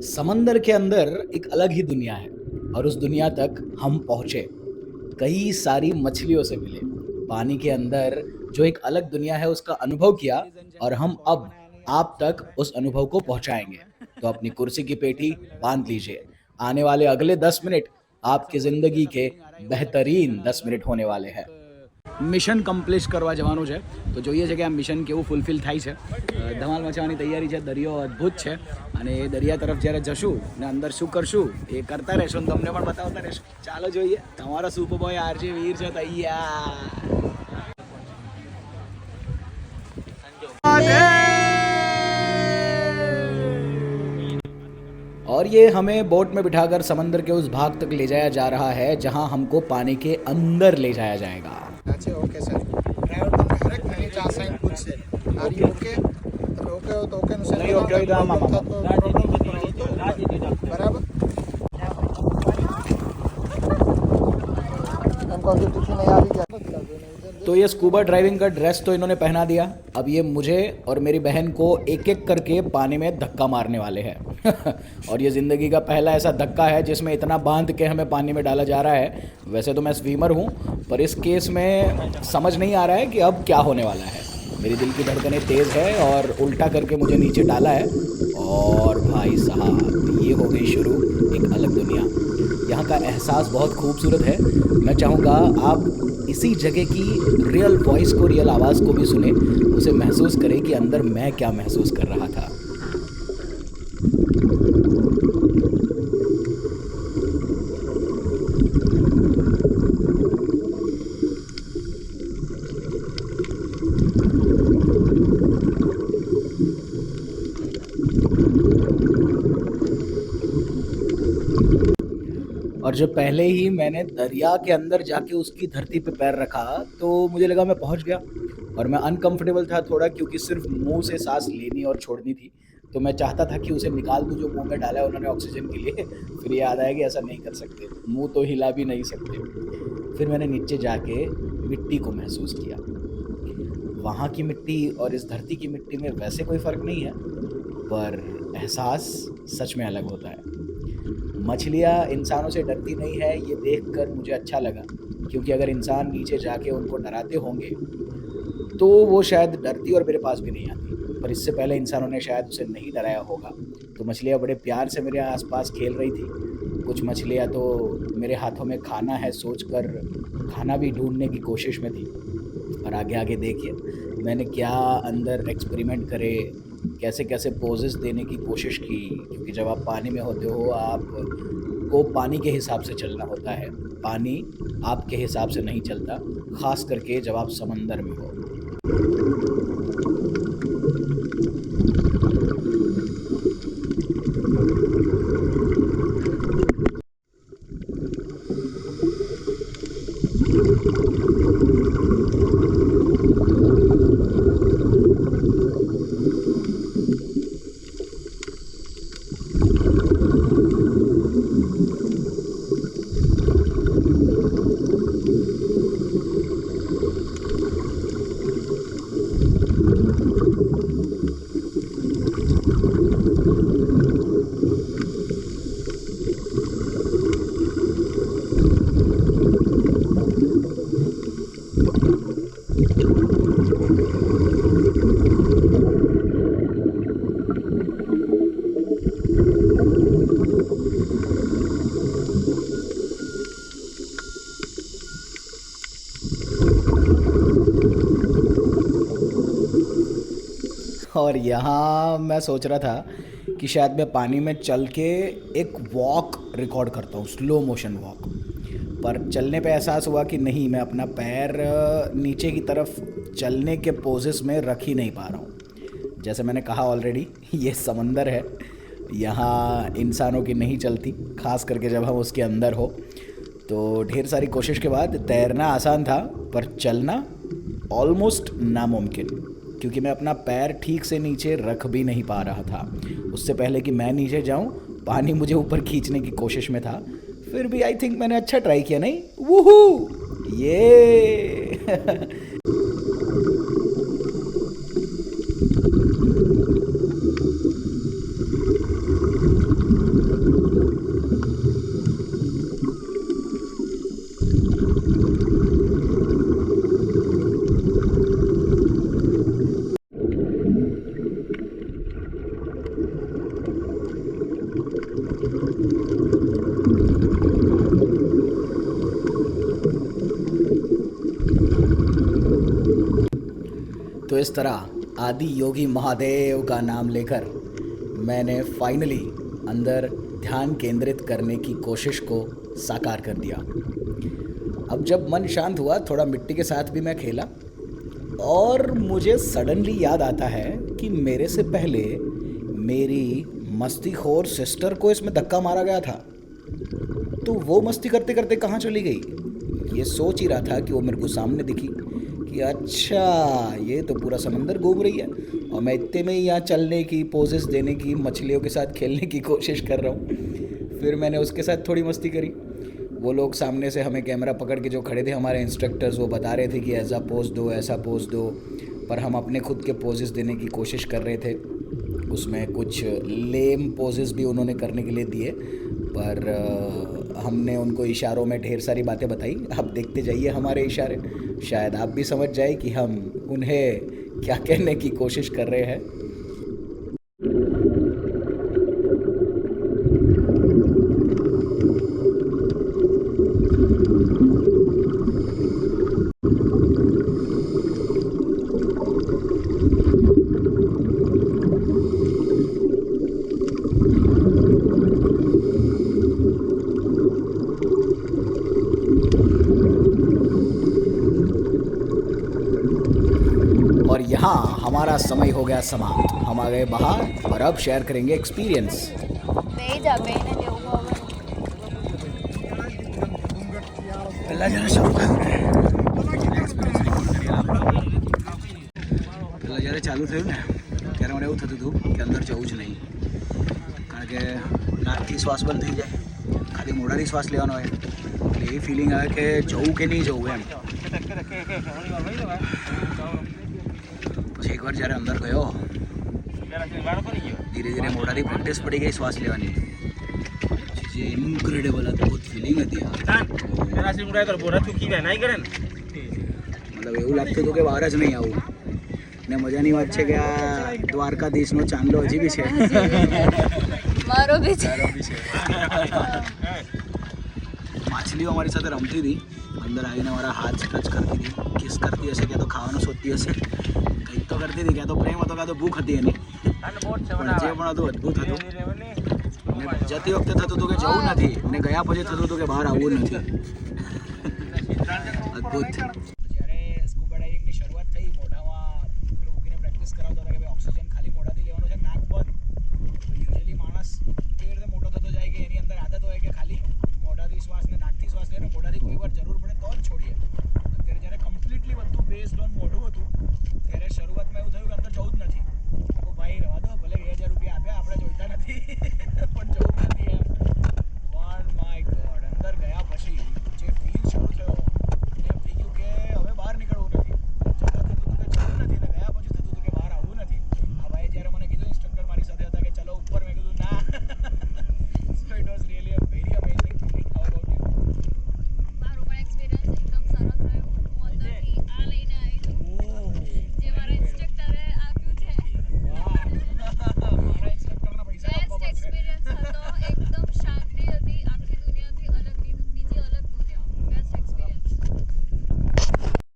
समंदर के अंदर एक अलग ही दुनिया है और उस दुनिया तक हम पहुंचे। कई सारी मछलियों से मिले, पानी के अंदर जो एक अलग दुनिया है उसका अनुभव किया और हम अब आप तक उस अनुभव को पहुंचाएंगे। तो अपनी कुर्सी की पेटी बांध लीजिए। आने वाले अगले 10 मिनट आपकी ज़िंदगी के बेहतरीन 10 मिनट होने वाले हैं। મિશન કમ્પ્લીટ કરવા જવાનું છે તો જોઈએ છે કે આ મિશન કેવું ફૂલફિલ થાય છે. ધમાલ મચાવવાની તૈયારી છે. દરિયો અદ્ભુત છે અને એ દરિયા તરફ જ્યારે જશું ને અંદર શું કરશું એ કરતા રહેશું અને તમને પણ બતાવતા રહેશું. ચાલો જોઈએ. તમારો સુપર બોય આરજે વીર છે તૈયાર. और ये हमें बोट में बिठाकर समंदर के उस भाग तक ले जाया जा रहा है जहां हमको पानी के अंदर ले जाया जाएगा. अच्छा ओके सर ड्राइवर તમને હરેક મિનિટ આ સાઈન પૂછશે આર યુ ઓકે તમે ઓકે હો તો ઓકે નું નહીં ઓકે હોય તો આમ આમ. બરાબર हमको अभी टिफिन नहीं आ रही क्या तो ये स्कूबा ड्राइविंग का ड्रेस तो इन्होंने पहना दिया. अब ये मुझे और मेरी बहन को एक एक करके पानी में धक्का मारने वाले हैं. और ये ज़िंदगी का पहला ऐसा धक्का है जिसमें इतना बांध के हमें पानी में डाला जा रहा है. वैसे तो मैं स्विमर हूँ पर इस केस में समझ नहीं आ रहा है कि अब क्या होने वाला है. मेरी दिल की धड़कनें तेज़ है और उल्टा करके मुझे नीचे डाला है. और भाई साहब ये हो गई शुरू एक अलग दुनिया. यहाँ का एहसास बहुत खूबसूरत है. मैं चाहूँगा आप इसी जगह की रियल वॉइस को, रियल आवाज़ को भी सुने, उसे महसूस करें कि अंदर मैं क्या महसूस कर रहा था. और जब पहले ही मैंने दरिया के अंदर जाके उसकी धरती पे पैर रखा तो मुझे लगा मैं पहुंच गया. और मैं अनकंफर्टेबल था थोड़ा क्योंकि सिर्फ मुंह से सांस लेनी और छोड़नी थी. तो मैं चाहता था कि उसे निकाल दूं जो मुंह में डाला है उन्होंने ऑक्सीजन के लिए. फिर याद आया कि ऐसा नहीं कर सकते, मुंह तो हिला भी नहीं सकते. फिर मैंने नीचे जाके मिट्टी को महसूस किया. वहाँ की मिट्टी और इस धरती की मिट्टी में वैसे कोई फ़र्क नहीं है पर एहसास सच में अलग होता है. मछलियाँ इंसानों से डरती नहीं है ये देखकर मुझे अच्छा लगा क्योंकि अगर इंसान नीचे जाके उनको डराते होंगे तो वो शायद डरती और मेरे पास भी नहीं आती. पर इससे पहले इंसानों ने शायद उसे नहीं डराया होगा. तो मछलियाँ बड़े प्यार से मेरे आसपास खेल रही थी. कुछ मछलियाँ तो मेरे हाथों में खाना है सोचकर खाना भी ढूंढने की कोशिश में थी. और आगे आगे देखिए मैंने क्या अंदर एक्सपेरिमेंट करे, कैसे कैसे पोजेस देने की कोशिश की. क्योंकि जब आप पानी में होते हो आप को पानी के हिसाब से चलना होता है. पानी आपके हिसाब से नहीं चलता, ख़ास करके जब आप समंदर में हो. और यहाँ मैं सोच रहा था कि शायद मैं पानी में चल के एक वॉक रिकॉर्ड करता हूँ, स्लो मोशन वॉक. पर चलने पे एहसास हुआ कि नहीं, मैं अपना पैर नीचे की तरफ चलने के पोजेस में रख ही नहीं पा रहा हूँ. जैसे मैंने कहा ऑलरेडी ये समंदर है, यहाँ इंसानों की नहीं चलती, ख़ास करके जब हम उसके अंदर हो. तो ढेर सारी कोशिश के बाद तैरना आसान था पर चलना ऑलमोस्ट नामुमकिन. क्योंकि मैं अपना पैर ठीक से नीचे रख भी नहीं पा रहा था. उससे पहले कि मैं नीचे जाऊं पानी मुझे ऊपर खींचने की कोशिश में था. फिर भी आई थिंक मैंने अच्छा ट्राई किया, नहीं? वूहू ये तो इस तरह आदि योगी महादेव का नाम लेकर मैंने फाइनली अंदर ध्यान केंद्रित करने की कोशिश को साकार कर दिया। अब जब मन शांत हुआ, थोड़ा मिट्टी के साथ भी मैं खेला और मुझे सडनली याद आता है कि मेरे से पहले मेरी मस्तीखोर सिस्टर को इसमें धक्का मारा गया था। तो वो मस्ती करते करते कहाँ चली गई, ये सोच ही रहा था कि वो मेरे को सामने दिखी कि अच्छा ये तो पूरा समंदर घूम रही है और मैं इतने में ही यहाँ चलने की, पोजेस देने की, मछलियों के साथ खेलने की कोशिश कर रहा हूँ। फिर मैंने उसके साथ थोड़ी मस्ती करी। वो लोग सामने से हमें कैमरा पकड़ के जो खड़े थे हमारे इंस्ट्रक्टर्स, वो बता रहे थे कि ऐसा पोज दो, ऐसा पोज दो, पर हम अपने खुद के पोजेस देने की कोशिश कर रहे थे। उसमें कुछ लेम पोजेस भी उन्होंने करने के लिए दिए, पर हमने उनको इशारों में ढेर सारी बातें बताई। आप देखते जाइए हमारे इशारे, शायद आप भी समझ जाए कि हम उन्हें क्या कहने की कोशिश कर रहे हैं। और यहाँ हमारा समय हो गया समाप्त। हम आ गए बाहर और अब शेयर करेंगे एक्सपीरियंस। જ્યારે ચાલુ થયું ને ત્યારે મને એવું થતું હતું કે અંદર જવું જ નહીં, કારણ કે નાકથી શ્વાસ બંધ થઈ જાય, ખાલી મોઢાથી શ્વાસ લેવાનો હોય, એટલે એ ફિલિંગ આવે કે જવું કે નહીં જવું એમ। પછી એકવાર જ્યારે અંદર ગયો, ધીરે ધીરે મોઢાથી પ્રેક્ટિસ પડી ગઈ શ્વાસ લેવાની, જે ઇન્ક્રેડિબલ અદ્ભુત ફિલિંગ હતી। મતલબ એવું લાગતું હતું કે બહાર જ નહીં આવું। ને મજાની વાત છે કે આ દ્વારકાધીશનો ચાંદલો હજી બી છે, મારો બી છે। માછલીઓ અમારી સાથે રમતી હતી, અંદર આવીને મારા હાથ ટચ કરતી હતી, કિસ કરતી હશે, ક્યાં તો ખાવાનું શોધતી હશે, કંઈક તો કરતી હતી, ક્યાં તો પ્રેમ હતો, ક્યાં તો ભૂખ હતી એની, પણ જે પણ હતું અદ્ભુત હતું। ને જતી વખતે થતું હતું કે જવું નથી, ને ગયા પછી થતું હતું કે બહાર આવવું નથી। અદ્ભુત।